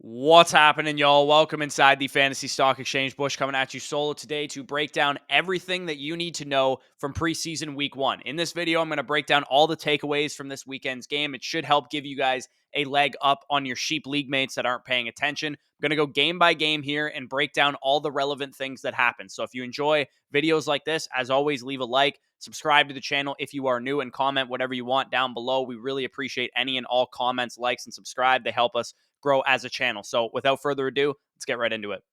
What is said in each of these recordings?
What's happening, y'all? Welcome inside the Fantasy Stock Exchange. Bush coming at you solo today to break down everything that you need to know from preseason week one. In this video, I'm going to break down all the takeaways from this weekend's game. It should help give you guys a leg up on your sheep league mates that aren't paying attention. I'm going to go game by game here and break down all the relevant things that happen. So if you enjoy videos like this, as always, leave a like, subscribe to the channel if you are new, and comment whatever you want down below. We really appreciate any and all comments, likes, and subscribe. They help us grow as a channel. So without further ado, let's get right into it.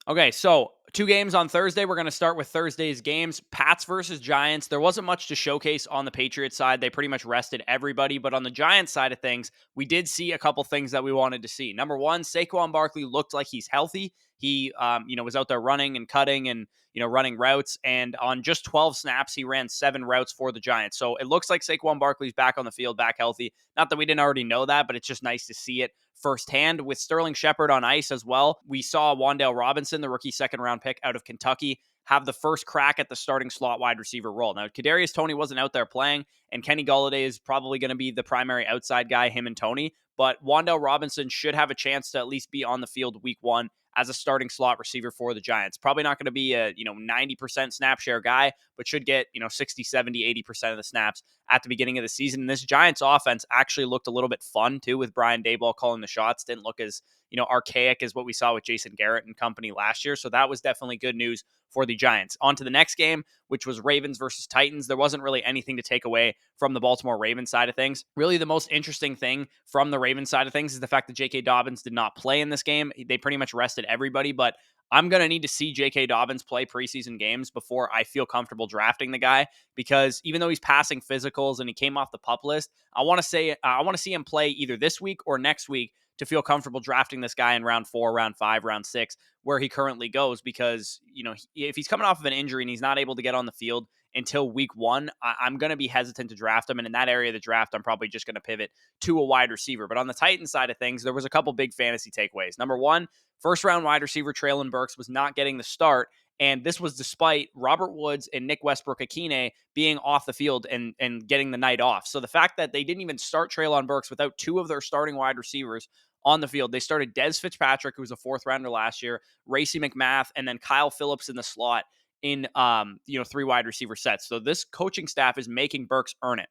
Okay, so two games on Thursday. We're going to start with Thursday's games. Pats versus Giants. There wasn't much to showcase on the Patriots side. They pretty much rested everybody. But on the Giants side of things, we did see a couple things that we wanted to see. Number one, Saquon Barkley looked like he's healthy. He, was out there running and cutting and, running routes. And on just 12 snaps, he ran 7 routes for the Giants. So it looks like Saquon Barkley's back on the field, back healthy. Not that we didn't already know that, but it's just nice to see it firsthand. With Sterling Shepard on ice as well, we saw Wan'Dale Robinson, the rookie second-round pick out of Kentucky, have the first crack at the starting slot wide receiver role. Now, Kadarius Toney wasn't out there playing, and Kenny Golladay is probably going to be the primary outside guy, him and Toney, but Wan'Dale Robinson should have a chance to at least be on the field week one as a starting slot receiver for the Giants. Probably not going to be a 90% snap share guy, but should get 60, 70, 80% of the snaps at the beginning of the season. And this Giants offense actually looked a little bit fun too, with Brian Daboll calling the shots. Didn't look as archaic as what we saw with Jason Garrett and company last year. So that was definitely good news for the Giants. On to the next game, which was Ravens versus Titans. There wasn't really anything to take away from the Baltimore Ravens side of things. Really, the most interesting thing from the Ravens side of things is the fact that J.K. Dobbins did not play in this game. They pretty much rested everybody, but I'm going to need to see J.K. Dobbins play preseason games before I feel comfortable drafting the guy, because even though he's passing physicals and he came off the PUP list, I want to see him play either this week or next week to feel comfortable drafting this guy in round 4, round 5, round 6, where he currently goes, because, if he's coming off of an injury and he's not able to get on the field until week 1, I'm going to be hesitant to draft him. And in that area of the draft, I'm probably just going to pivot to a wide receiver. But on the Titans side of things, there was a couple big fantasy takeaways. Number one, first round wide receiver Treylon Burks was not getting the start. And this was despite Robert Woods and Nick Westbrook-Ikhine being off the field and getting the night off. So the fact that they didn't even start Treylon Burks without 2 of their starting wide receivers on the field. They started Dez Fitzpatrick, who was a 4th rounder last year, Racey McMath, and then Kyle Phillips in the slot in 3 wide receiver sets. So this coaching staff is making Burks earn it,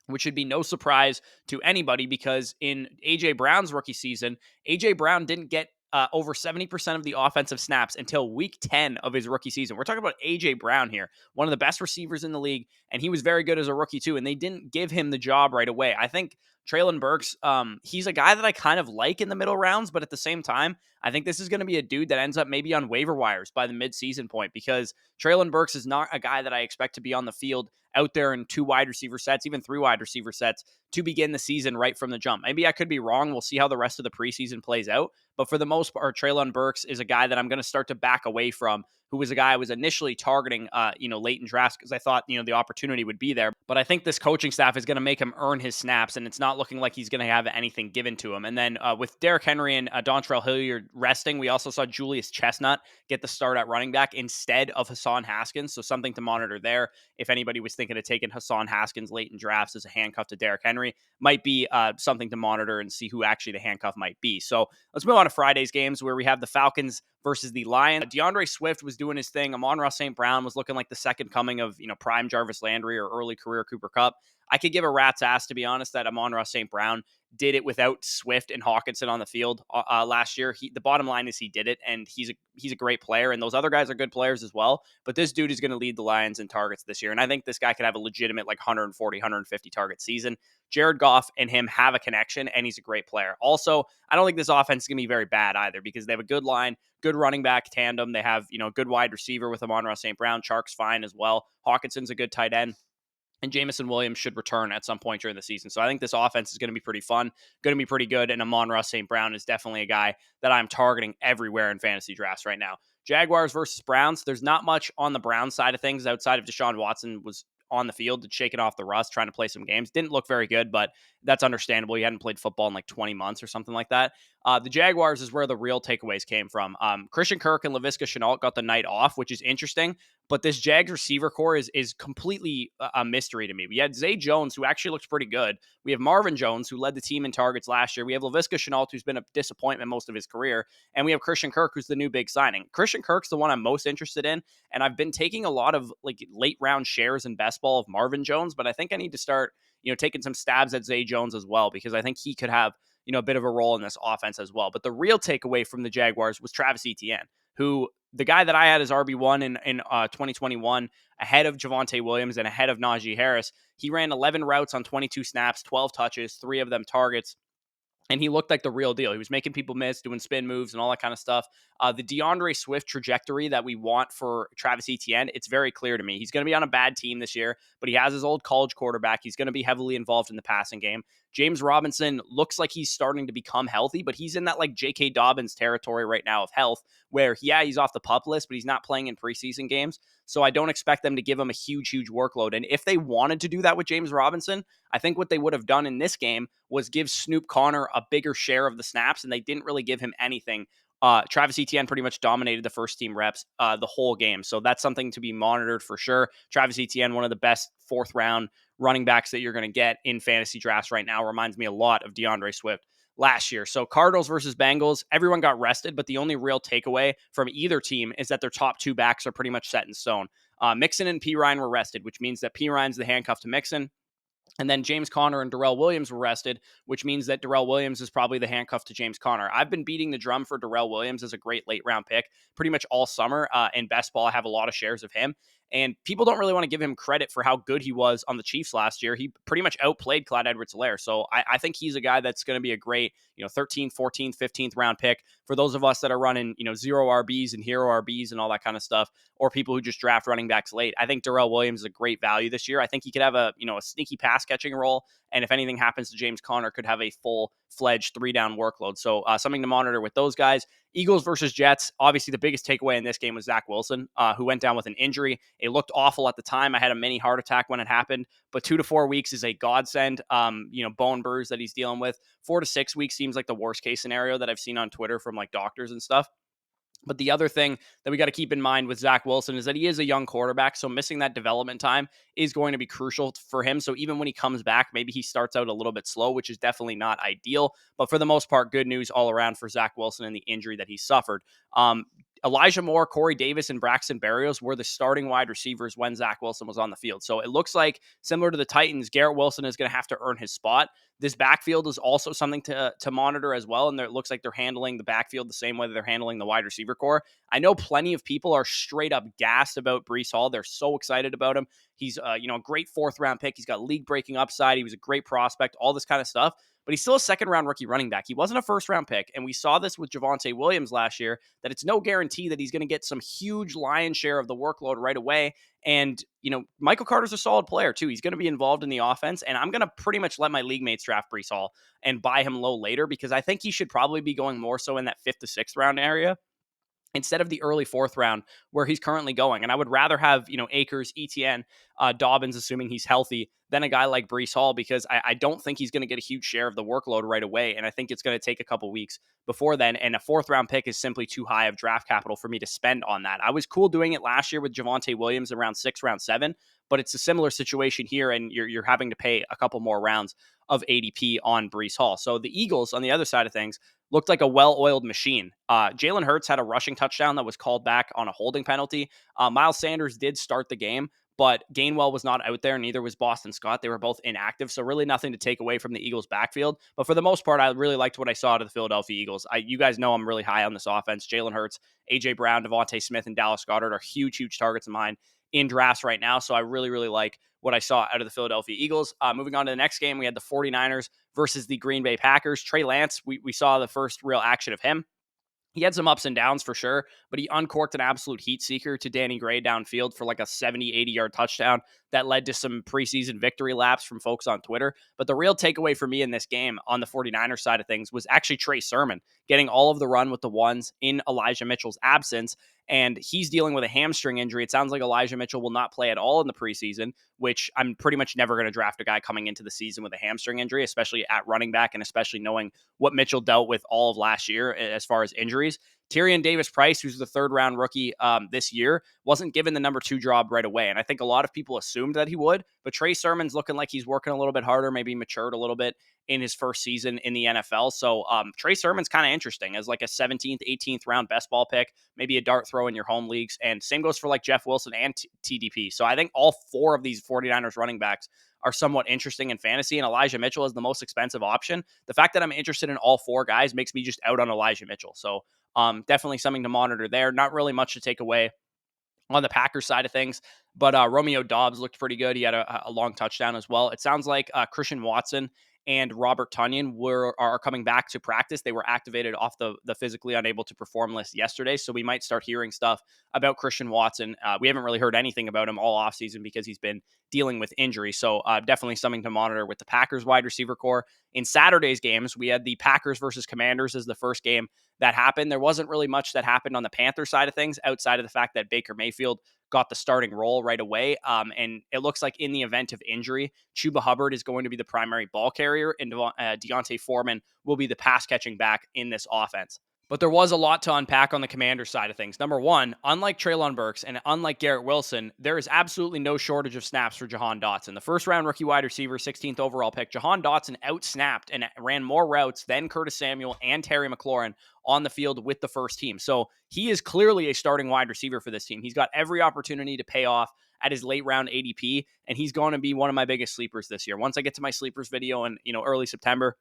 which should be no surprise to anybody, because in A.J. Brown's rookie season, A.J. Brown didn't get over 70% of the offensive snaps until week 10 of his rookie season. We're talking about A.J. Brown here, one of the best receivers in the league, and he was very good as a rookie too, and they didn't give him the job right away. I think Treylon Burks, he's a guy that I kind of like in the middle rounds, but at the same time, I think this is going to be a dude that ends up maybe on waiver wires by the mid-season point, because Treylon Burks is not a guy that I expect to be on the field out there in 2 wide receiver sets, even 3 wide receiver sets to begin the season right from the jump. Maybe I could be wrong. We'll see how the rest of the preseason plays out. But for the most part, Treylon Burks is a guy that I'm going to start to back away from, who was a guy I was initially targeting, late in drafts, because I thought, the opportunity would be there. But I think this coaching staff is going to make him earn his snaps, and it's not looking like he's going to have anything given to him. And then with Derrick Henry and Dontrell Hilliard resting, we also saw Julius Chestnut get the start at running back instead of Hassan Haskins. So something to monitor there. If anybody was thinking of taking Hassan Haskins late in drafts as a handcuff to Derrick Henry, might be something to monitor and see who actually the handcuff might be. So let's move on to Friday's games, where we have the Falcons versus the Lions. DeAndre Swift was doing his thing. Amon-Ra St. Brown was looking like the second coming of, prime Jarvis Landry or early career Cooper Kupp. I could give a rat's ass, to be honest, that Amon-Ra St. Brown did it without Swift and Hawkinson on the field last year. The bottom line is he did it, and he's a great player, and those other guys are good players as well. But this dude is going to lead the Lions in targets this year, and I think this guy could have a legitimate 140, 150 target season. Jared Goff and him have a connection, and he's a great player. Also, I don't think this offense is going to be very bad either, because they have a good line, good running back tandem. They have, a good wide receiver with Amon-Ra St. Brown. Chark's fine as well. Hawkinson's a good tight end. And Jameson Williams should return at some point during the season. So I think this offense is going to be pretty fun, going to be pretty good. And Amon-Ra St. Brown is definitely a guy that I'm targeting everywhere in fantasy drafts right now. Jaguars versus Browns. There's not much on the Browns side of things outside of Deshaun Watson was on the field, shaking off the rust, trying to play some games. Didn't look very good, but that's understandable. He hadn't played football in like 20 months or something like that. The Jaguars is where the real takeaways came from. Christian Kirk and Laviska Shenault got the night off, which is interesting. But this Jags receiver core is completely a mystery to me. We had Zay Jones, who actually looks pretty good. We have Marvin Jones, who led the team in targets last year. We have Laviska Shenault, who's been a disappointment most of his career. And we have Christian Kirk, who's the new big signing. Christian Kirk's the one I'm most interested in. And I've been taking a lot of like late round shares in best ball of Marvin Jones, but I think I need to start, taking some stabs at Zay Jones as well, because I think he could have, a bit of a role in this offense as well. But the real takeaway from the Jaguars was Travis Etienne, who the guy that I had as RB1 in 2021, ahead of Javonte Williams and ahead of Najee Harris. He ran 11 routes on 22 snaps, 12 touches, 3 of them targets. And he looked like the real deal. He was making people miss, doing spin moves and all that kind of stuff. The DeAndre Swift trajectory that we want for Travis Etienne, it's very clear to me. He's going to be on a bad team this year, but he has his old college quarterback. He's going to be heavily involved in the passing game. James Robinson looks like he's starting to become healthy, but he's in that like J.K. Dobbins territory right now of health, where, he's off the PUP list, but he's not playing in preseason games. So I don't expect them to give him a huge workload. And if they wanted to do that with James Robinson, I think what they would have done in this game was give Snoop Connor a bigger share of the snaps, and they didn't really give him anything. Travis Etienne pretty much dominated the first team reps the whole game. So that's something to be monitored for sure. Travis Etienne, one of the best 4th round running backs that you're going to get in fantasy drafts right now, reminds me a lot of DeAndre Swift last year. So Cardinals versus Bengals, everyone got rested, but the only real takeaway from either team is that their top 2 backs are pretty much set in stone. Mixon and P. Ryan were rested, which means that P. Ryan's the handcuff to Mixon. And then James Conner and Darrell Williams were rested, which means that Darrell Williams is probably the handcuff to James Conner. I've been beating the drum for Darrell Williams as a great late round pick pretty much all summer. In best ball, I have a lot of shares of him. And people don't really want to give him credit for how good he was on the Chiefs last year. He pretty much outplayed Clyde Edwards-Helaire. So I think he's a guy that's going to be a great, 13th, 14th, 15th round pick for those of us that are running, 0 RBs and hero RBs and all that kind of stuff, or people who just draft running backs late. I think Darrell Williams is a great value this year. I think he could have a sneaky pass catching role. And if anything happens to James Conner, could have a full-fledged 3-down workload. So something to monitor with those guys. Eagles versus Jets. Obviously, the biggest takeaway in this game was Zach Wilson, who went down with an injury. It looked awful at the time. I had a mini heart attack when it happened, but 2 to 4 weeks is a godsend. Bone bruise that he's dealing with. 4 to 6 weeks seems like the worst case scenario that I've seen on Twitter from like doctors and stuff. But the other thing that we got to keep in mind with Zach Wilson is that he is a young quarterback, so missing that development time is going to be crucial for him. So even when he comes back, maybe he starts out a little bit slow, which is definitely not ideal. But for the most part, good news all around for Zach Wilson and the injury that he suffered. Elijah Moore, Corey Davis, and Braxton Berrios were the starting wide receivers when Zach Wilson was on the field. So it looks like, similar to the Titans, Garrett Wilson is going to have to earn his spot. This backfield is also something to monitor as well, and it looks like they're handling the backfield the same way that they're handling the wide receiver core. I know plenty of people are straight up gassed about Breece Hall. They're so excited about him. He's a great 4th round pick. He's got league-breaking upside. He was a great prospect, all this kind of stuff. But he's still a 2nd-round rookie running back. He wasn't a 1st-round pick, and we saw this with Javonte Williams last year, that it's no guarantee that he's going to get some huge lion's share of the workload right away. And, Michael Carter's a solid player, too. He's going to be involved in the offense, and I'm going to pretty much let my league mates draft Breece Hall and buy him low later, because I think he should probably be going more so in that 5th to 6th round area instead of the early 4th round where he's currently going. And I would rather have, Akers, Etienne, Dobbins, assuming he's healthy, than a guy like Breece Hall, because I don't think he's going to get a huge share of the workload right away. And I think it's going to take a couple weeks before then. And a 4th round pick is simply too high of draft capital for me to spend on that. I was cool doing it last year with Javonte Williams around 6, round 7, but it's a similar situation here, and you're having to pay a couple more rounds of ADP on Breece Hall. So the Eagles, on the other side of things, looked like a well-oiled machine. Jalen Hurts had a rushing touchdown that was called back on a holding penalty. Miles Sanders did start the game, but Gainwell was not out there, neither was Boston Scott. They were both inactive, so really nothing to take away from the Eagles' backfield. But for the most part, I really liked what I saw to the Philadelphia Eagles. You guys know I'm really high on this offense. Jalen Hurts, A.J. Brown, Devontae Smith, and Dallas Goedert are huge targets of mine in drafts right now, so I really like what I saw out of the Philadelphia Eagles. Moving on to the next game, we had the 49ers versus the Green Bay Packers. Trey Lance, we saw the first real action of him. He had some ups and downs for sure, but he uncorked an absolute heat seeker to Danny Gray downfield for like a 70, 80-yard touchdown that led to some preseason victory laps from folks on Twitter. But the real takeaway for me in this game on the 49ers side of things was actually Trey Sermon getting all of the run with the ones in Elijah Mitchell's absence. And he's dealing with a hamstring injury. It sounds like Elijah Mitchell will not play at all in the preseason, which I'm pretty much never going to draft a guy coming into the season with a hamstring injury, especially at running back, and especially knowing what Mitchell dealt with all of last year as far as injuries. Tyrion Davis-Price, who's the third-round rookie this year, wasn't given the number 2 job right away. And I think a lot of people assumed that he would, but Trey Sermon's looking like he's working a little bit harder, maybe matured a little bit in his first season in the NFL. So Trey Sermon's kind of interesting as like a 17th, 18th round best ball pick, maybe a dart throw in your home leagues. And same goes for like Jeff Wilson and TDP. So I think all 4 of these 49ers running backs are somewhat interesting in fantasy, and Elijah Mitchell is the most expensive option. The fact that I'm interested in all 4 guys makes me just out on Elijah Mitchell. So definitely something to monitor there. Not really much to take away on the Packers side of things, but Romeo Doubs looked pretty good. He had a long touchdown as well. It sounds like Christian Watson and Robert Tonyan are coming back to practice. They were activated off the physically unable to perform list yesterday, so we might start hearing stuff about Christian Watson. We haven't really heard anything about him all offseason because he's been dealing with injury, so definitely something to monitor with the Packers wide receiver core. In Saturday's games, we had the Packers versus Commanders as the first game that happened. There wasn't really much that happened on the Panther side of things outside of the fact that Baker Mayfield got the starting role right away. And it looks like in the event of injury, Chuba Hubbard is going to be the primary ball carrier, and Deontay Foreman will be the pass catching back in this offense. But there was a lot to unpack on the Commanders side of things. Number one, unlike Treylon Burks and unlike Garrett Wilson, there is absolutely no shortage of snaps for Jahan Dotson. The first-round rookie wide receiver, 16th overall pick, Jahan Dotson outsnapped and ran more routes than Curtis Samuel and Terry McLaurin on the field with the first team. So he is clearly a starting wide receiver for this team. He's got every opportunity to pay off at his late-round ADP, and he's going to be one of my biggest sleepers this year. Once I get to my sleepers video in early September,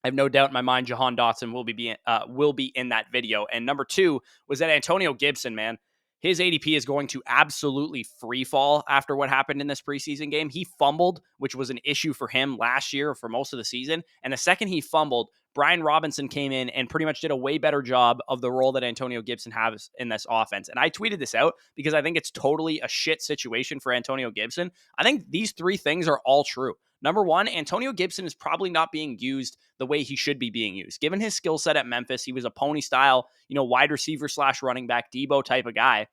I have no doubt in my mind Jahan Dotson will be in that video. And number 2 was that Antonio Gibson, man. His ADP is going to absolutely free fall after what happened in this preseason game. He fumbled, which was an issue for him last year for most of the season. And the second he fumbled, Brian Robinson came in and pretty much did a way better job of the role that Antonio Gibson has in this offense. And I tweeted this out because I think it's totally a shit situation for Antonio Gibson. I think these 3 things are all true. Number 1, Antonio Gibson is probably not being used the way he should be being used. Given his skill set at Memphis, he was a pony style, wide receiver / running back, Debo type of guy.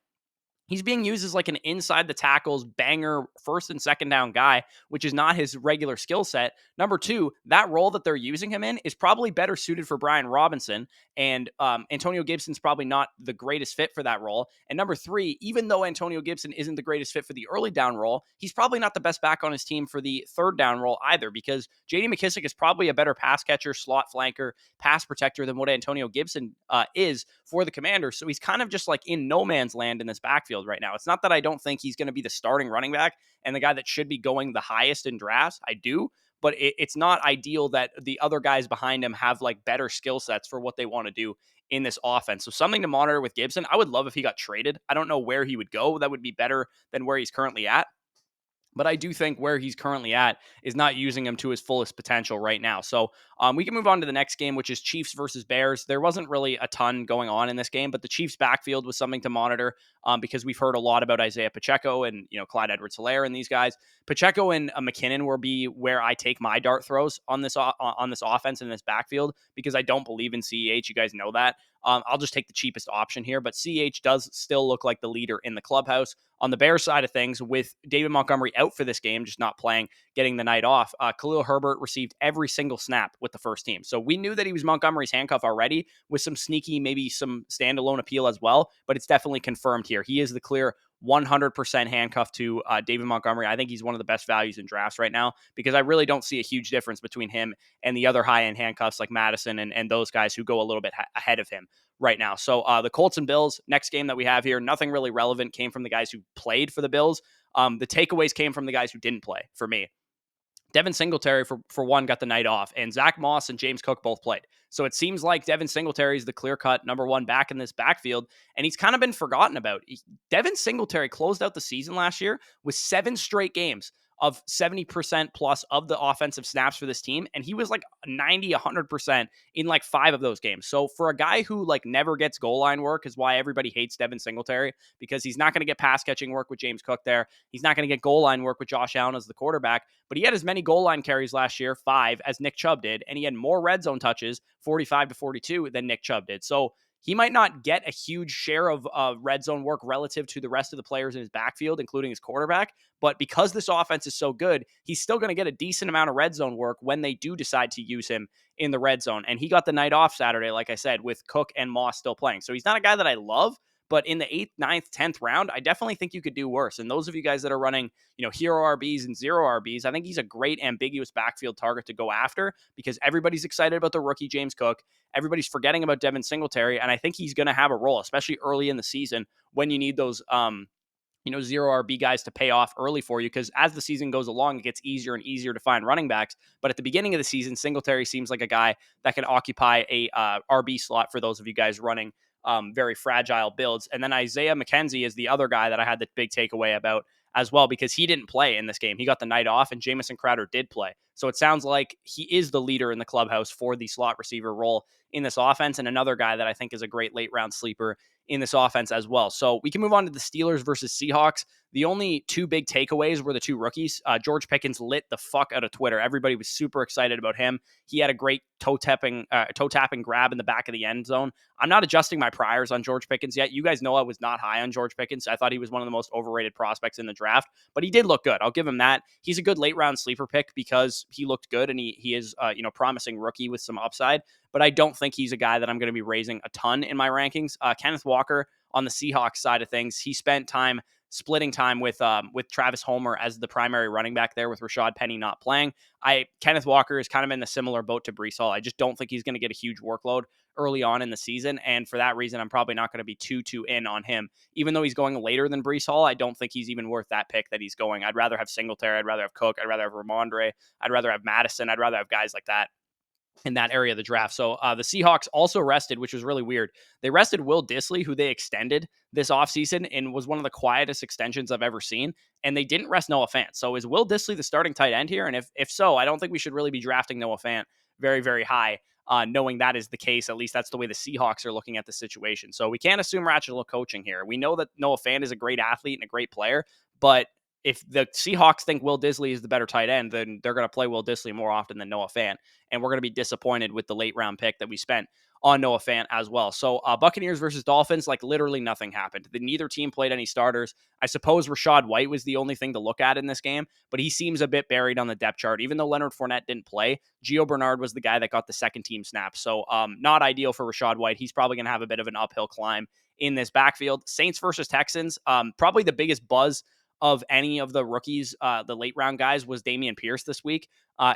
He's being used as like an inside the tackles banger first and second down guy, which is not his regular skill set. Number 2, that role that they're using him in is probably better suited for Brian Robinson, and Antonio Gibson's probably not the greatest fit for that role. And number 3, even though Antonio Gibson isn't the greatest fit for the early down role, he's probably not the best back on his team for the third down role either, because J.D. McKissic is probably a better pass catcher, slot flanker, pass protector than what Antonio Gibson is for the Commanders. So he's kind of just like in no man's land in this backfield right now. It's not that I don't think he's going to be the starting running back and the guy that should be going the highest in drafts. I do, but it's not ideal that the other guys behind him have like better skill sets for what they want to do in this offense. So something to monitor with Gibson. I would love if he got traded. I don't know where he would go. That would be better than where he's currently at. But I do think where he's currently at is not using him to his fullest potential right now. So we can move on to the next game, which is Chiefs versus Bears. There wasn't really a ton going on in this game, but the Chiefs backfield was something to monitor because we've heard a lot about Isaiah Pacheco and Clyde Edwards-Helaire and these guys. Pacheco and McKinnon will be where I take my dart throws on this offense and this backfield because I don't believe in CEH. You guys know that. I'll just take the cheapest option here, but CH does still look like the leader in the clubhouse. On the Bears side of things, with David Montgomery out for this game, just not playing, getting the night off, Khalil Herbert received every single snap with the first team. So we knew that he was Montgomery's handcuff already with some sneaky, maybe some standalone appeal as well, but it's definitely confirmed here. He is the clear 100% handcuff to David Montgomery. I think he's one of the best values in drafts right now because I really don't see a huge difference between him and the other high-end handcuffs like Madison and those guys who go a little bit ahead of him right now. So the Colts and Bills, next game that we have here, nothing really relevant came from the guys who played for the Bills. The takeaways came from the guys who didn't play for me. Devin Singletary, for one, got the night off, and Zach Moss and James Cook both played. So it seems like Devin Singletary is the clear-cut number 1 back in this backfield, and he's kind of been forgotten about. Devin Singletary closed out the season last year with 7 straight games of 70% plus of the offensive snaps for this team. And he was like 90, 100% in like 5 of those games. So for a guy who like never gets goal line work is why everybody hates Devin Singletary, because he's not going to get pass catching work with James Cook there. He's not going to get goal line work with Josh Allen as the quarterback, but he had as many goal line carries last year, 5, as Nick Chubb did. And he had more red zone touches, 45 to 42, than Nick Chubb did. So he might not get a huge share of red zone work relative to the rest of the players in his backfield, including his quarterback. But because this offense is so good, he's still going to get a decent amount of red zone work when they do decide to use him in the red zone. And he got the night off Saturday, like I said, with Cook and Moss still playing. So he's not a guy that I love, but in the 8th, 9th, 10th round, I definitely think you could do worse. And those of you guys that are running, hero RBs and zero RBs, I think he's a great ambiguous backfield target to go after, because everybody's excited about the rookie James Cook. Everybody's forgetting about Devin Singletary. And I think he's going to have a role, especially early in the season when you need those, zero RB guys to pay off early for you, because as the season goes along, it gets easier and easier to find running backs. But at the beginning of the season, Singletary seems like a guy that can occupy a RB slot for those of you guys running very fragile builds. And then Isaiah McKenzie is the other guy that I had the big takeaway about as well, because he didn't play in this game. He got the night off, and Jamison Crowder did play. So it sounds like he is the leader in the clubhouse for the slot receiver role in this offense, and another guy that I think is a great late round sleeper in this offense as well. So we can move on to the Steelers versus Seahawks. The only 2 big takeaways were the 2 rookies. George Pickens lit the fuck out of Twitter. Everybody was super excited about him. He had a great toe-tapping grab in the back of the end zone. I'm not adjusting my priors on George Pickens yet. You guys know I was not high on George Pickens. I thought he was one of the most overrated prospects in the draft, but he did look good. I'll give him that. He's a good late round sleeper pick because he looked good, and he is promising rookie with some upside, but I don't think he's a guy that I'm going to be raising a ton in my rankings. Kenneth Walker on the Seahawks side of things, he spent time splitting time with Travis Homer as the primary running back there, with Rashad Penny not playing. Kenneth Walker is kind of in the similar boat to Breece Hall. I just don't think he's going to get a huge workload early on in the season, and for that reason, I'm probably not going to be too in on him. Even though he's going later than Breece Hall, I don't think he's even worth that pick that he's going. I'd rather have Singletary, I'd rather have Cook, I'd rather have Ramondre, I'd rather have Madison, I'd rather have guys like that in that area of the draft. So the Seahawks also rested, which was really weird. They rested Will Dissly, who they extended this offseason and was one of the quietest extensions I've ever seen. And they didn't rest Noah Fant. So is Will Dissly the starting tight end here? And if so, I don't think we should really be drafting Noah Fant very, very high, knowing that is the case. At least that's the way the Seahawks are looking at the situation. So we can't assume Ratchetable coaching here. We know that Noah Fant is a great athlete and a great player, but if the Seahawks think Will Dissly is the better tight end, then they're going to play Will Dissly more often than Noah Fant. And we're going to be disappointed with the late round pick that we spent on Noah Fant as well. So Buccaneers versus Dolphins, like literally nothing happened. Neither team played any starters. I suppose Rachaad White was the only thing to look at in this game, but he seems a bit buried on the depth chart. Even though Leonard Fournette didn't play, Gio Bernard was the guy that got the second team snap. So not ideal for Rachaad White. He's probably going to have a bit of an uphill climb in this backfield. Saints versus Texans, probably the biggest buzz of any of the rookies, the late round guys, was Dameon Pierce this week.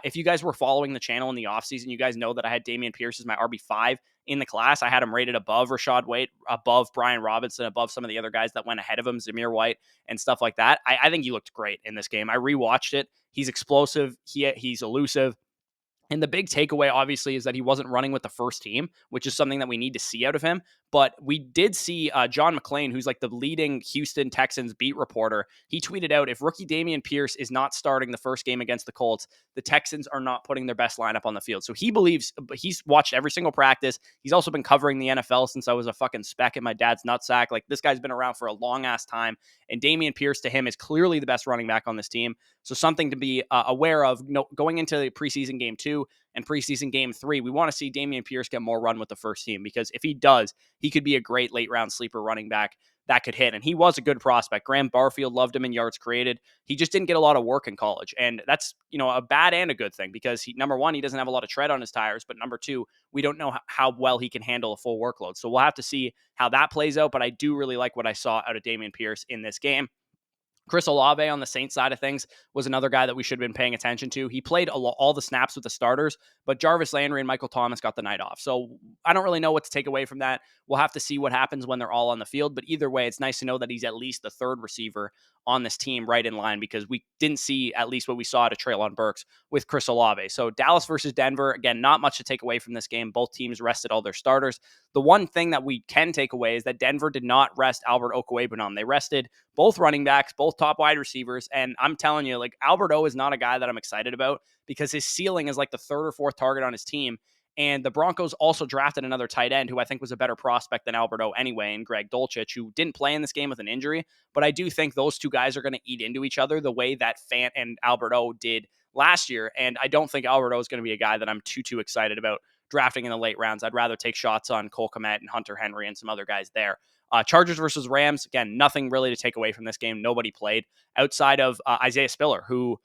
If you guys were following the channel in the offseason, you guys know that I had Dameon Pierce as my RB5 in the class. I had him rated above Rachaad White, above Brian Robinson, above some of the other guys that went ahead of him, Zamir White and stuff like that. I think he looked great in this game. I rewatched it. He's explosive. He's elusive. And the big takeaway, obviously, is that he wasn't running with the first team, which is something that we need to see out of him. But we did see John McClain, who's like the leading Houston Texans beat reporter. He tweeted out, if rookie Dameon Pierce is not starting the first game against the Colts, the Texans are not putting their best lineup on the field. So he believes, he's watched every single practice. He's also been covering the NFL since I was a fucking speck in my dad's nutsack. Like, this guy's been around for a long ass time. And Dameon Pierce to him is clearly the best running back on this team. So something to be aware of going into the preseason game 2 and preseason game 3. We want to see Dameon Pierce get more run with the first team, because if he does, he could be a great late round sleeper running back that could hit. And he was a good prospect. Graham Barfield loved him in yards created. He just didn't get a lot of work in college. And that's, a bad and a good thing, because number one, he doesn't have a lot of tread on his tires. But number two, we don't know how well he can handle a full workload. So we'll have to see how that plays out. But I do really like what I saw out of Dameon Pierce in this game. Chris Olave on the Saints side of things was another guy that we should have been paying attention to. He played all the snaps with the starters, but Jarvis Landry and Michael Thomas got the night off. So I don't really know what to take away from that. We'll have to see what happens when they're all on the field. But either way, it's nice to know that he's at least the third receiver on this team, right in line, because we didn't see at least what we saw to Treylon Burks with Chris Olave. So Dallas versus Denver, again, not much to take away from this game. Both teams rested all their starters. The one thing that we can take away is that Denver did not rest Albert Okwuegbunam. They rested both running backs, both top wide receivers. And I'm telling you, like, Albert O is not a guy that I'm excited about because his ceiling is like the third or fourth target on his team. And the Broncos also drafted another tight end who I think was a better prospect than Alberto anyway, and Greg Dulcich, who didn't play in this game with an injury. But I do think those two guys are going to eat into each other the way that Fant and Alberto did last year. And I don't think Alberto is going to be a guy that I'm too excited about drafting in the late rounds. I'd rather take shots on Cole Kmet and Hunter Henry and some other guys there. Chargers versus Rams, again, nothing really to take away from this game. Nobody played outside of Isaiah Spiller, who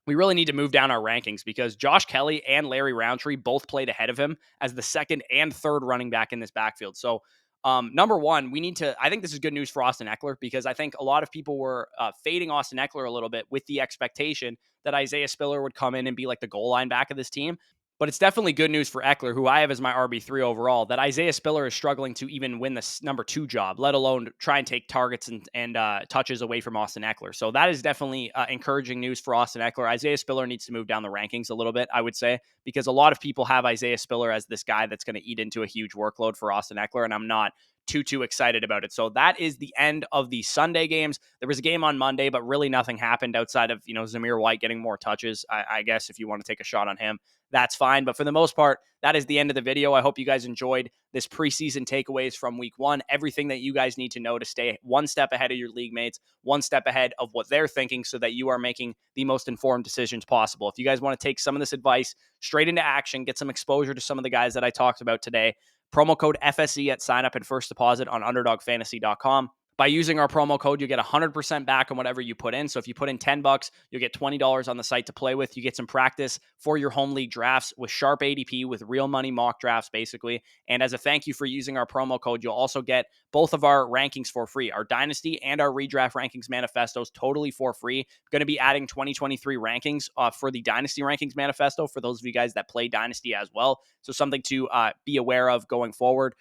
we really need to move down our rankings because Josh Kelly and Larry Roundtree both played ahead of him as the second and third running back in this backfield. So, number one, we need to, I think this is good news for Austin Eckler because I think a lot of people were fading Austin Eckler a little bit with the expectation that Isaiah Spiller would come in and be like the goal line back of this team. But it's definitely good news for Eckler, who I have as my RB3 overall, that Isaiah Spiller is struggling to even win the number 2 job, let alone try and take targets and touches away from Austin Eckler. So that is definitely encouraging news for Austin Eckler. Isaiah Spiller needs to move down the rankings a little bit, I would say, because a lot of people have Isaiah Spiller as this guy that's going to eat into a huge workload for Austin Eckler, and I'm not too excited about it. So that is the end of the Sunday games. There was a game on Monday, but really nothing happened outside of, Zamir White getting more touches. I guess if you want to take a shot on him, that's fine. But for the most part, that is the end of the video. I hope you guys enjoyed this preseason takeaways from week 1. Everything that you guys need to know to stay one step ahead of your league mates, one step ahead of what they're thinking so that you are making the most informed decisions possible. If you guys want to take some of this advice straight into action, get some exposure to some of the guys that I talked about today, promo code FSE at sign up and first deposit on underdogfantasy.com. By using our promo code, you get 100% back on whatever you put in. So if you put in $10, you'll get $20 on the site to play with. You get some practice for your home league drafts with sharp ADP, with real money mock drafts, basically. And as a thank you for using our promo code, you'll also get both of our rankings for free, our Dynasty and our Redraft Rankings Manifestos, totally for free. Going to be adding 2023 rankings for the Dynasty Rankings Manifesto for those of you guys that play Dynasty as well. So something to be aware of going forward.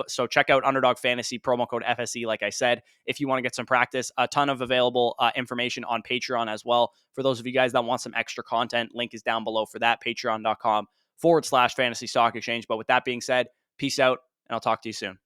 So check out Underdog Fantasy, promo code FSE, like I said, if you want to get some practice. A ton of available information on Patreon as well. For those of you guys that want some extra content, link is down below for that, patreon.com/fantasy stock exchange. But with that being said, peace out, and I'll talk to you soon.